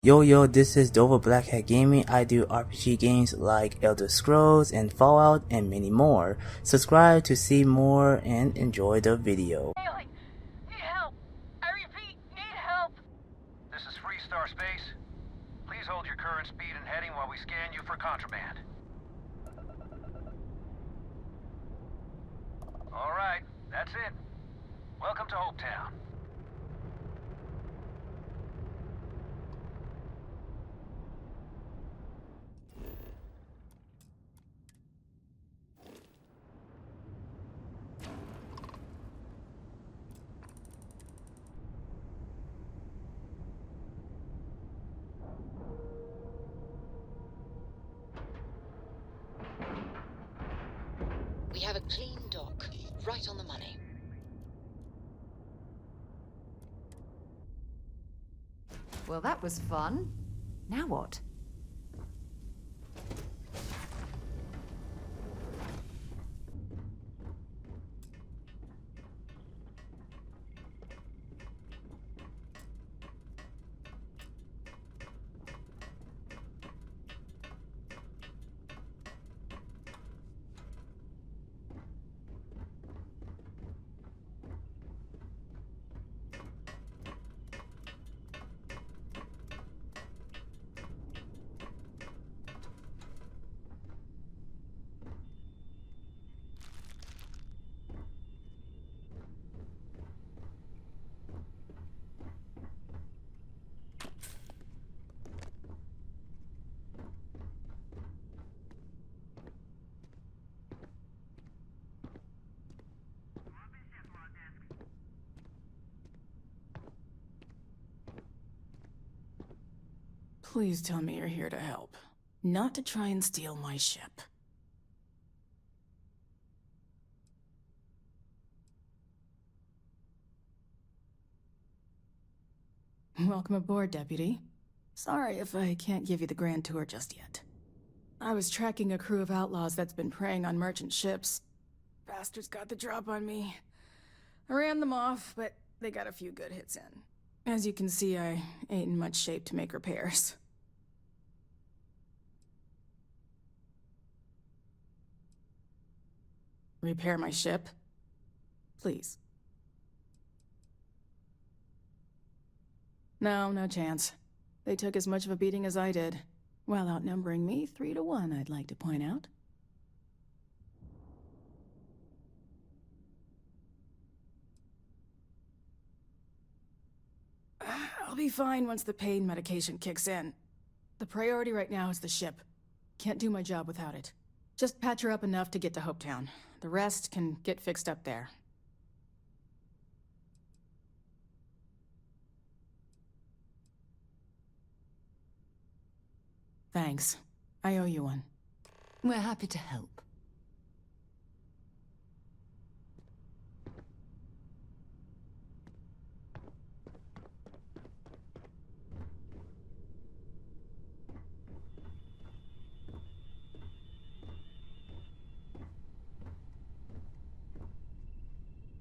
Yo, this is Dova Blackhat Gaming. I do RPG games like Elder Scrolls and Fallout and many more. Subscribe to see more and enjoy the video. Failing! Need help! I repeat, need help! This is Freestar Space. Please hold your current speed and heading while we scan you for contraband. Alright, that's it. Welcome to Hopetown. We have a clean dock, right on the money. Well, that was fun. Now what? Please tell me you're here to help, not to try and steal my ship. Welcome aboard, Deputy. Sorry if I can't give you the grand tour just yet. I was tracking a crew of outlaws that's been preying on merchant ships. Bastards got the drop on me. I ran them off, but they got a few good hits in. As you can see, I ain't in much shape to make repairs. Repair my ship? Please. No chance. They took as much of a beating as I did, while outnumbering me 3-1, I'd like to point out. I'll be fine once the pain medication kicks in. The priority right now is the ship. Can't do my job without it. Just patch her up enough to get to Hopetown. The rest can get fixed up there. Thanks. I owe you one. We're happy to help.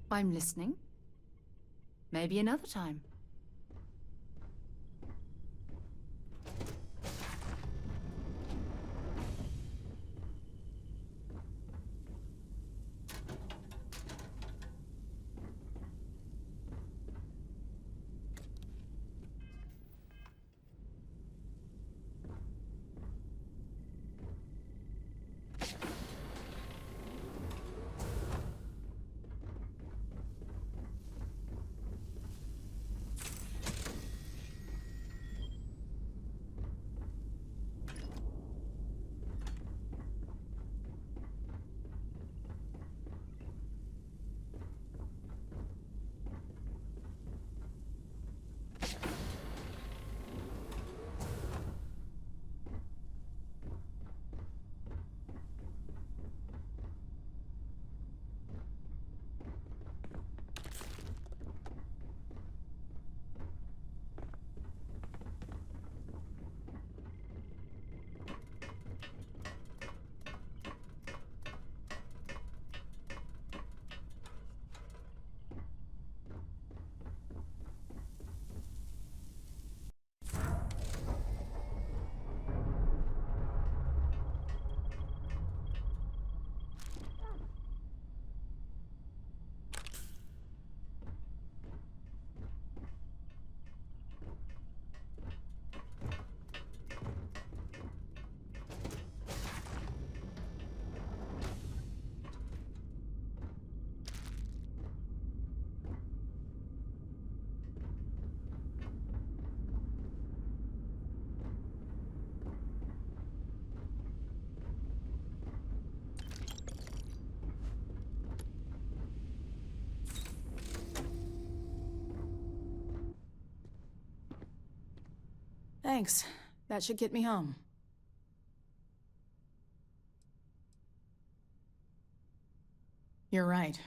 I'm listening. Maybe another time. Thanks. That should get me home. You're right.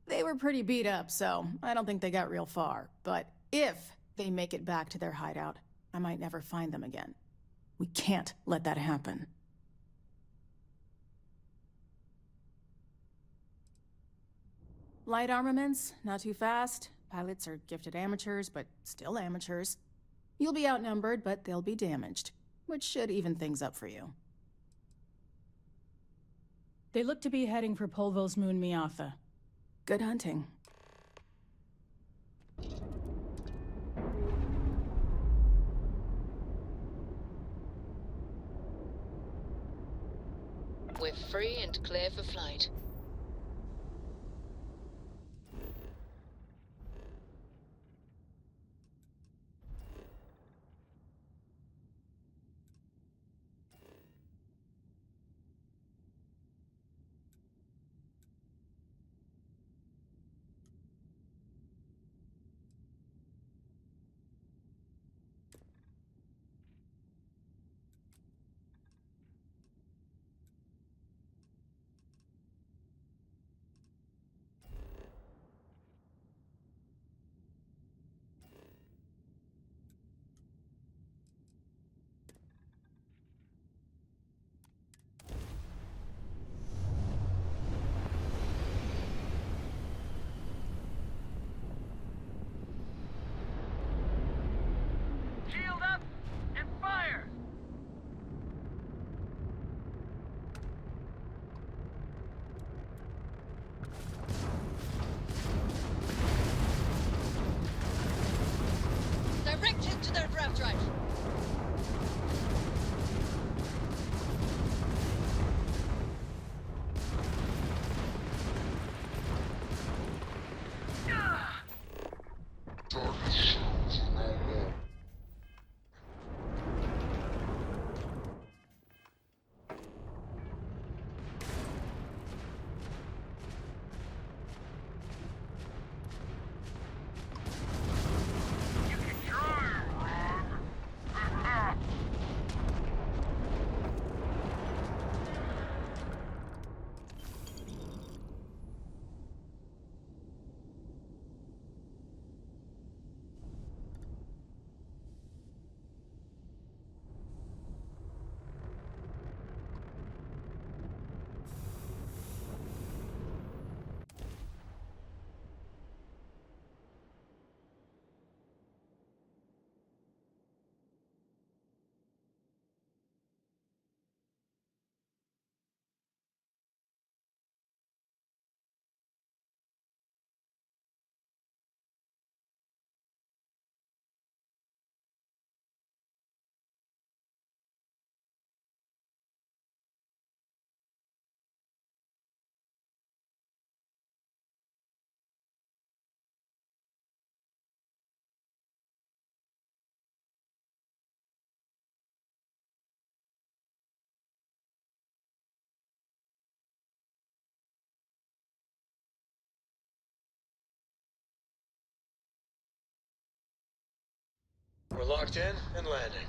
They were pretty beat up, so I don't think they got real far. But if they make it back to their hideout, I might never find them again. We can't let that happen. Light armaments, not too fast. Pilots are gifted amateurs, but still amateurs. You'll be outnumbered, but they'll be damaged, which should even things up for you. They look to be heading for Polvo's moon Miatha. Good hunting. We're free and clear for flight. Shield up and fire! Direct hit to their draft drive. You can try, Ron. We're locked in and landing.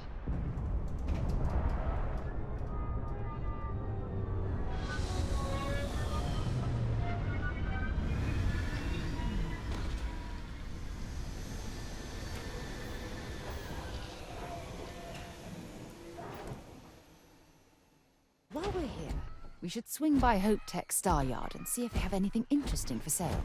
While we're here, we should swing by Hope Tech Star Yard and see if they have anything interesting for sale.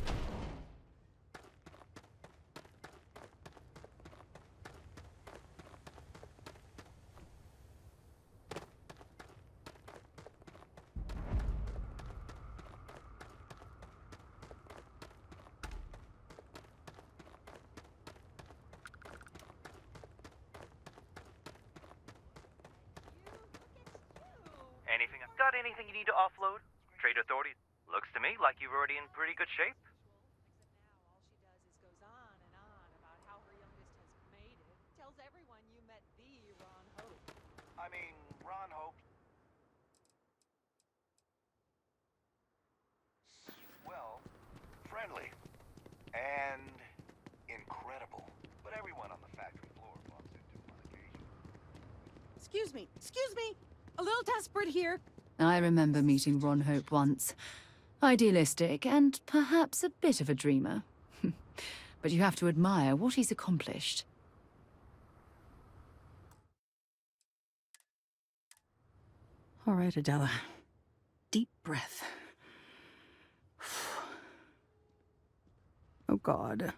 Got anything you need to offload? Trade Authority? Looks to me like you're already in pretty good shape. All she does is goes on and on about how her youngest has made it. Tells everyone you met the Ron Hope. I mean, Ron Hope. Well, friendly. And incredible. But everyone on the factory floor bumps into him on occasion. Excuse me. A little desperate here. I remember meeting Ron Hope once. Idealistic and perhaps a bit of a dreamer. But you have to admire what he's accomplished. All right, Adela. Deep breath. Oh, God.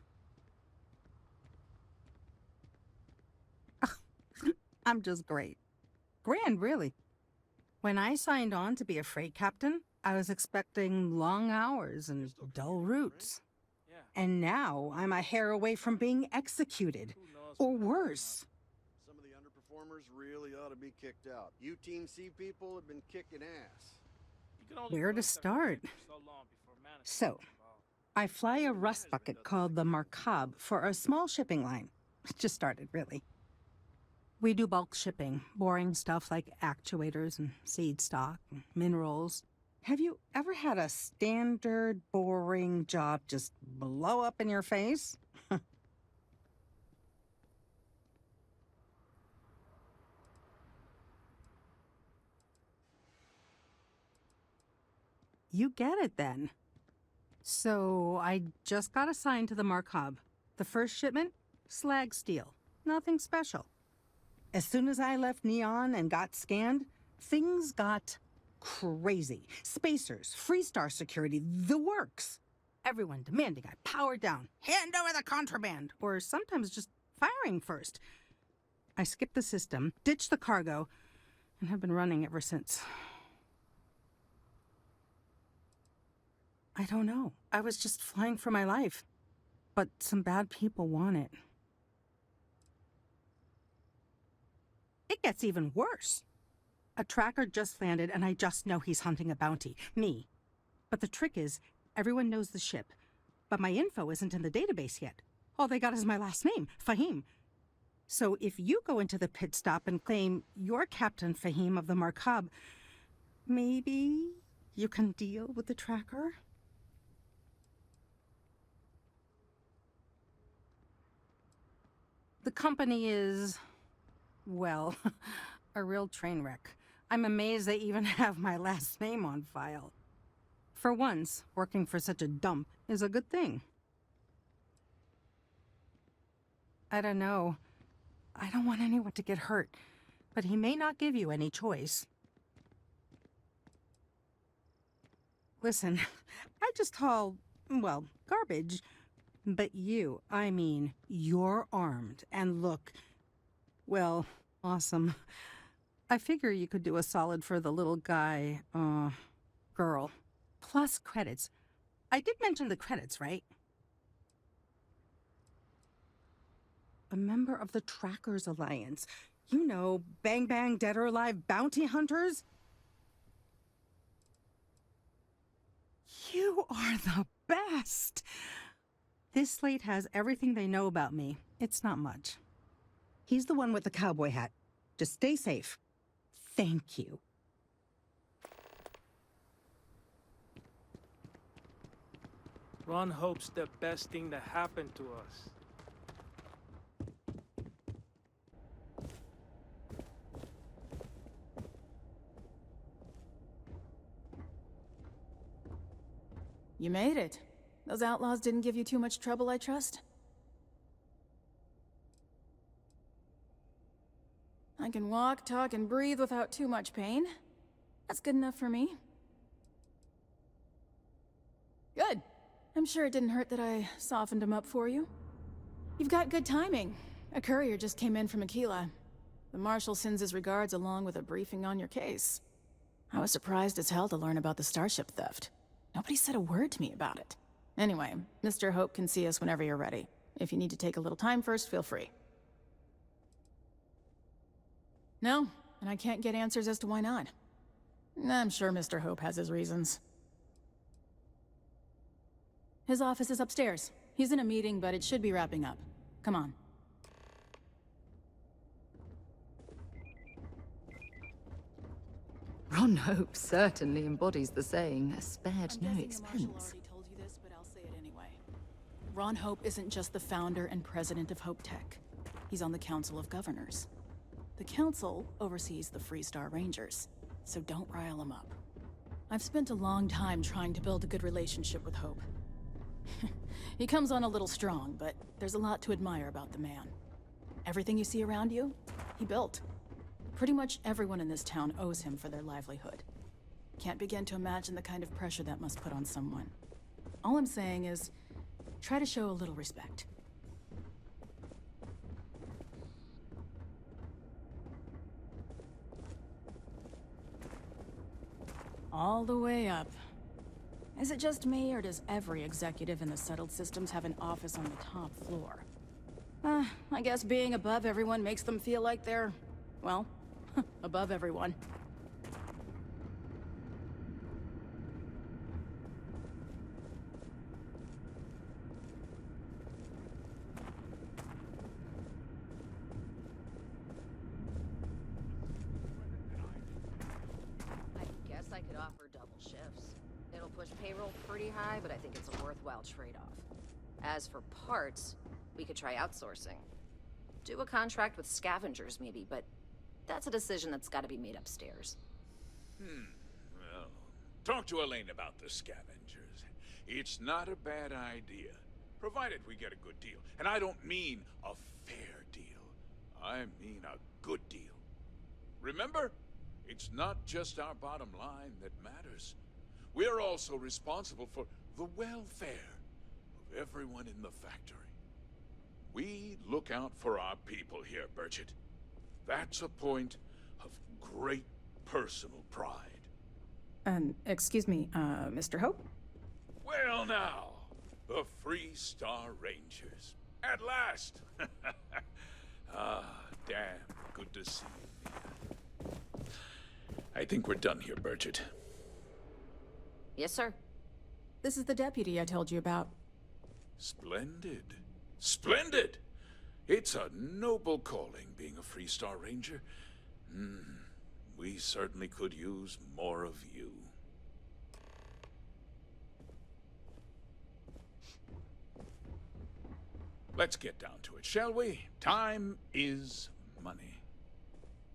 I'm just great. Grand, really. When I signed on to be a freight captain, I was expecting long hours and dull routes. And now I'm a hair away from being executed. Or worse. Some of the underperformers really ought to be kicked out. You Team C people have been kicking ass. Where to start? So, I fly a rust bucket called the Markab for a small shipping line. It just started, really. We do bulk shipping, boring stuff like actuators and seed stock and minerals. Have you ever had a standard, boring job just blow up in your face? You get it, then. So, I just got assigned to the Markab. The first shipment? Slag steel. Nothing special. As soon as I left Neon and got scanned, things got crazy. Spacers, Freestar security, the works. Everyone demanding I power down, hand over the contraband, or sometimes just firing first. I skipped the system, ditched the cargo, and have been running ever since. I don't know. I was just flying for my life. But some bad people want it. It gets even worse. A tracker just landed and I just know he's hunting a bounty. Me. But the trick is, everyone knows the ship. But my info isn't in the database yet. All they got is my last name, Fahim. So if you go into the pit stop and claim you're Captain Fahim of the Markab, maybe you can deal with the tracker? The company is, well, a real train wreck. I'm amazed they even have my last name on file. For once, working for such a dump is a good thing. I don't know. I don't want anyone to get hurt, but he may not give you any choice. Listen, I just haul, well, garbage. But you, I mean, you're armed and look, well, awesome. I figure you could do a solid for the little guy, girl. Plus credits. I did mention the credits, right? A member of the Trackers Alliance. You know, bang bang, dead or alive bounty hunters. You are the best! This slate has everything they know about me. It's not much. He's the one with the cowboy hat. Just stay safe. Thank you. Ron hopes the best thing that happened to us. You made it. Those outlaws didn't give you too much trouble, I trust? I can walk, talk, and breathe without too much pain. That's good enough for me. Good. I'm sure it didn't hurt that I softened him up for you. You've got good timing. A courier just came in from Aquila. The Marshal sends his regards along with a briefing on your case. I was surprised as hell to learn about the starship theft. Nobody said a word to me about it. Anyway, Mr. Hope can see us whenever you're ready. If you need to take a little time first, feel free. No, and I can't get answers as to why not. I'm sure Mr. Hope has his reasons. His office is upstairs. He's in a meeting, but it should be wrapping up. Come on. Ron Hope certainly embodies the saying, spared no expense. Ron Hope isn't just the founder and president of Hope Tech. He's on the Council of Governors. The Council oversees the Freestar Rangers, so don't rile them up. I've spent a long time trying to build a good relationship with Hope. He comes on a little strong, but there's a lot to admire about the man. Everything you see around you, he built. Pretty much everyone in this town owes him for their livelihood. Can't begin to imagine the kind of pressure that must put on someone. All I'm saying is, try to show a little respect. All the way up. Is it just me, or does every executive in the settled systems have an office on the top floor? I guess being above everyone makes them feel like they're, well, above everyone. I guess I could offer double shifts. It'll push payroll pretty high, but I think it's a worthwhile trade-off. As for parts, we could try outsourcing. Do a contract with scavengers, maybe, but that's a decision that's got to be made upstairs. Well, talk to Elaine about the scavengers. It's not a bad idea, provided we get a good deal. And I don't mean a fair deal. I mean a good deal. Remember, it's not just our bottom line that matters. We're also responsible for the welfare of everyone in the factory. We look out for our people here, Burchett. That's a point of great personal pride. Excuse me, Mr. Hope? Well now, the Freestar Rangers. At last! Damn, good to see you. I think we're done here, Burchett. Yes, sir. This is the deputy I told you about. Splendid. Splendid! It's a noble calling, being a Freestar Ranger. We certainly could use more of you. Let's get down to it, shall we? Time is money.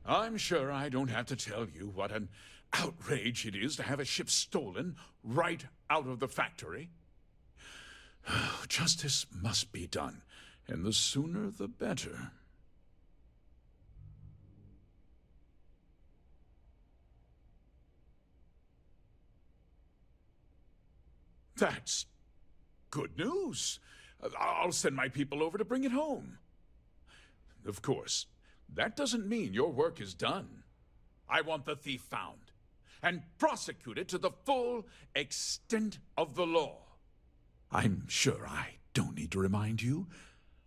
I'm sure I don't have to tell you what an outrage it is to have a ship stolen right out of the factory. Justice must be done, and the sooner the better. That's good news. I'll send my people over to bring it home. Of course, that doesn't mean your work is done. I want the thief found and prosecuted to the full extent of the law. I'm sure I don't need to remind you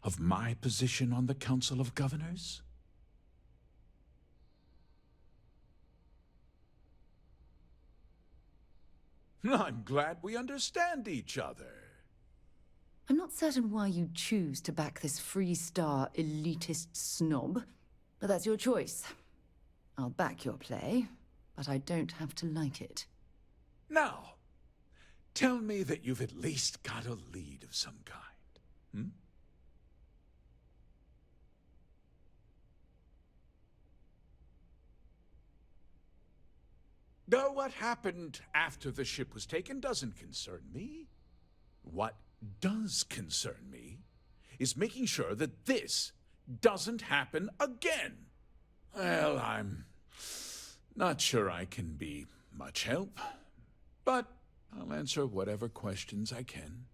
of my position on the Council of Governors. I'm glad we understand each other. I'm not certain why you choose to back this Freestar elitist snob, but that's your choice. I'll back your play, but I don't have to like it. Now, tell me that you've at least got a lead of some kind, Though what happened after the ship was taken doesn't concern me. What does concern me is making sure that this doesn't happen again. Well, I'm not sure I can be much help, but I'll answer whatever questions I can.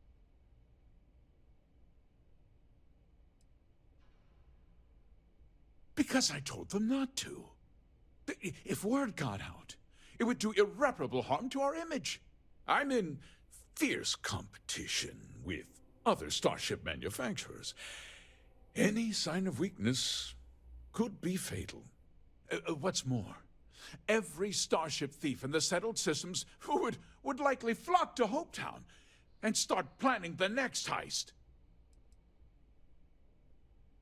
Because I told them not to. If word got out, it would do irreparable harm to our image. I'm in fierce competition with other starship manufacturers. Any sign of weakness could be fatal. What's more, every starship thief in the settled systems would likely flock to Hopetown and start planning the next heist.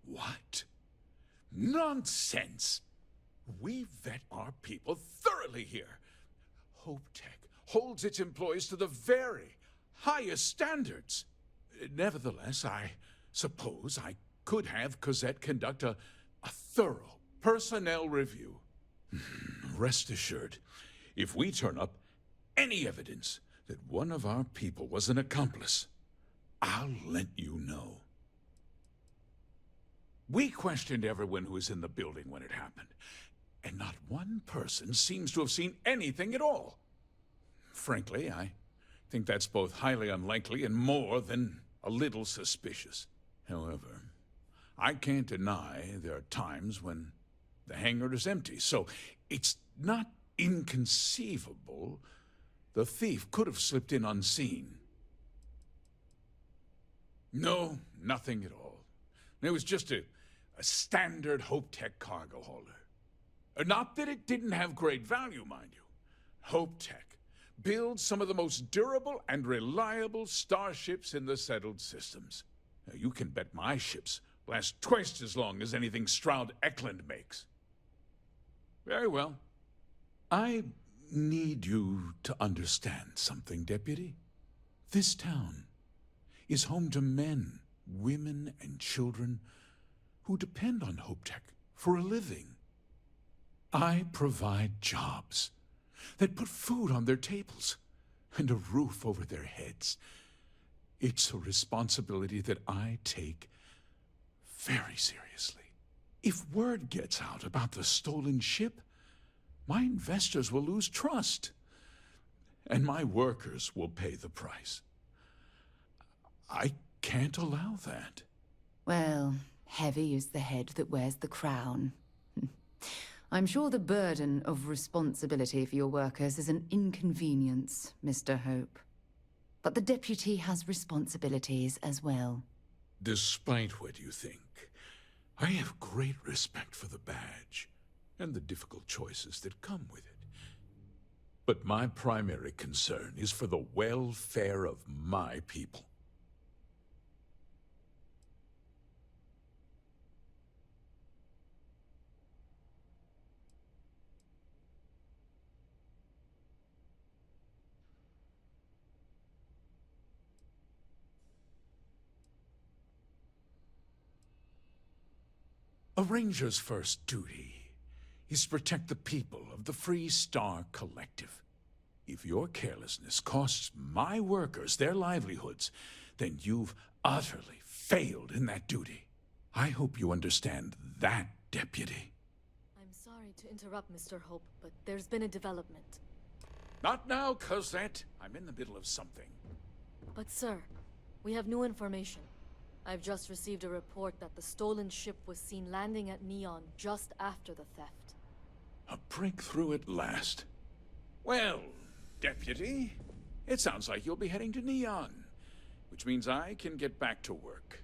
What? Nonsense! We vet our people thoroughly here. HopeTech holds its employees to the very highest standards. Nevertheless, I suppose I could have Cosette conduct a thorough Personnel review. Rest assured, if we turn up any evidence that one of our people was an accomplice, I'll let you know. We questioned everyone who was in the building when it happened, and not one person seems to have seen anything at all. Frankly, I think that's both highly unlikely and more than a little suspicious. However, I can't deny there are times when the hangar is empty, so it's not inconceivable the thief could have slipped in unseen. No, nothing at all. It was just a standard HopeTech cargo hauler. Not that it didn't have great value, mind you. HopeTech builds some of the most durable and reliable starships in the settled systems. Now, you can bet my ships last twice as long as anything Stroud Eklund makes. Very well. I need you to understand something, Deputy. This town is home to men, women, and children who depend on HopeTech for a living. I provide jobs that put food on their tables and a roof over their heads. It's a responsibility that I take very seriously. If word gets out about the stolen ship, my investors will lose trust, and my workers will pay the price. I can't allow that. Well, heavy is the head that wears the crown. I'm sure the burden of responsibility for your workers is an inconvenience, Mr. Hope. But the deputy has responsibilities as well. Despite what you think, I have great respect for the badge and the difficult choices that come with it. But my primary concern is for the welfare of my people. A ranger's first duty is to protect the people of the Free Star Collective. If your carelessness costs my workers their livelihoods, then you've utterly failed in that duty. I hope you understand that, Deputy. I'm sorry to interrupt, Mr. Hope, but there's been a development. Not now, Cosette. I'm in the middle of something. But sir, we have new information. I've just received a report that the stolen ship was seen landing at Neon just after the theft. A breakthrough at last. Well, Deputy, it sounds like you'll be heading to Neon, which means I can get back to work.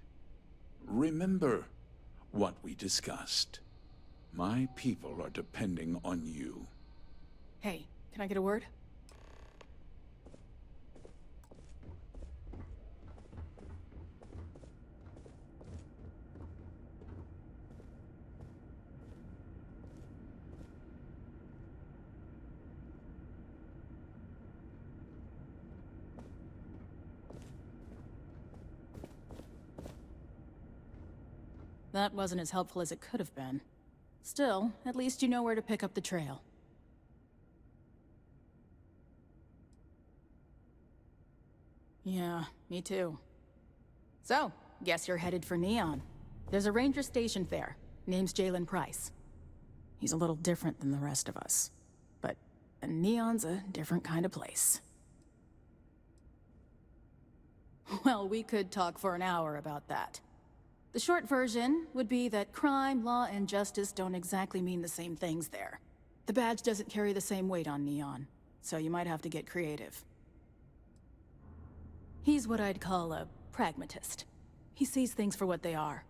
Remember what we discussed. My people are depending on you. Hey, can I get a word? That wasn't as helpful as it could have been. Still, at least you know where to pick up the trail. Yeah, me too. So, guess you're headed for Neon. There's a ranger stationed there. Name's Jalen Price. He's a little different than the rest of us. But Neon's a different kind of place. Well, we could talk for an hour about that. The short version would be that crime, law, and justice don't exactly mean the same things there. The badge doesn't carry the same weight on Neon, so you might have to get creative. He's what I'd call a pragmatist. He sees things for what they are.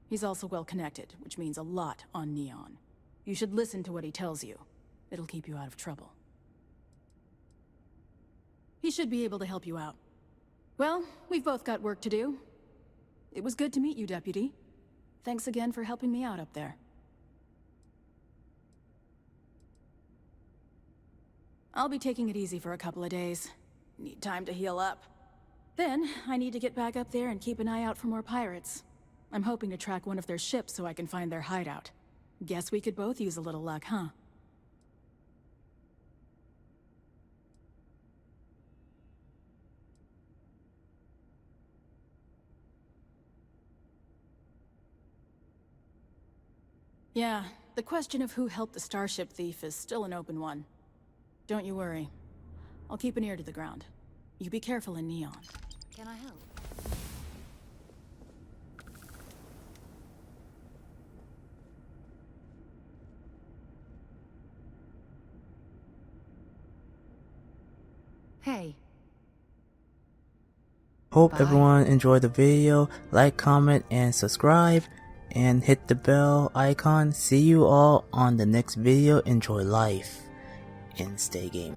He's also well-connected, which means a lot on Neon. You should listen to what he tells you. It'll keep you out of trouble. He should be able to help you out. Well, we've both got work to do. It was good to meet you, Deputy. Thanks again for helping me out up there. I'll be taking it easy for a couple of days. Need time to heal up. Then, I need to get back up there and keep an eye out for more pirates. I'm hoping to track one of their ships so I can find their hideout. Guess we could both use a little luck, huh? Yeah, the question of who helped the Starship thief is still an open one. Don't you worry. I'll keep an ear to the ground. You be careful in Neon. Can I help? Hey. Hope Bye. everyone enjoyed the video. Like, comment, and subscribe. And hit the bell icon. See you all on the next video. Enjoy life and stay game.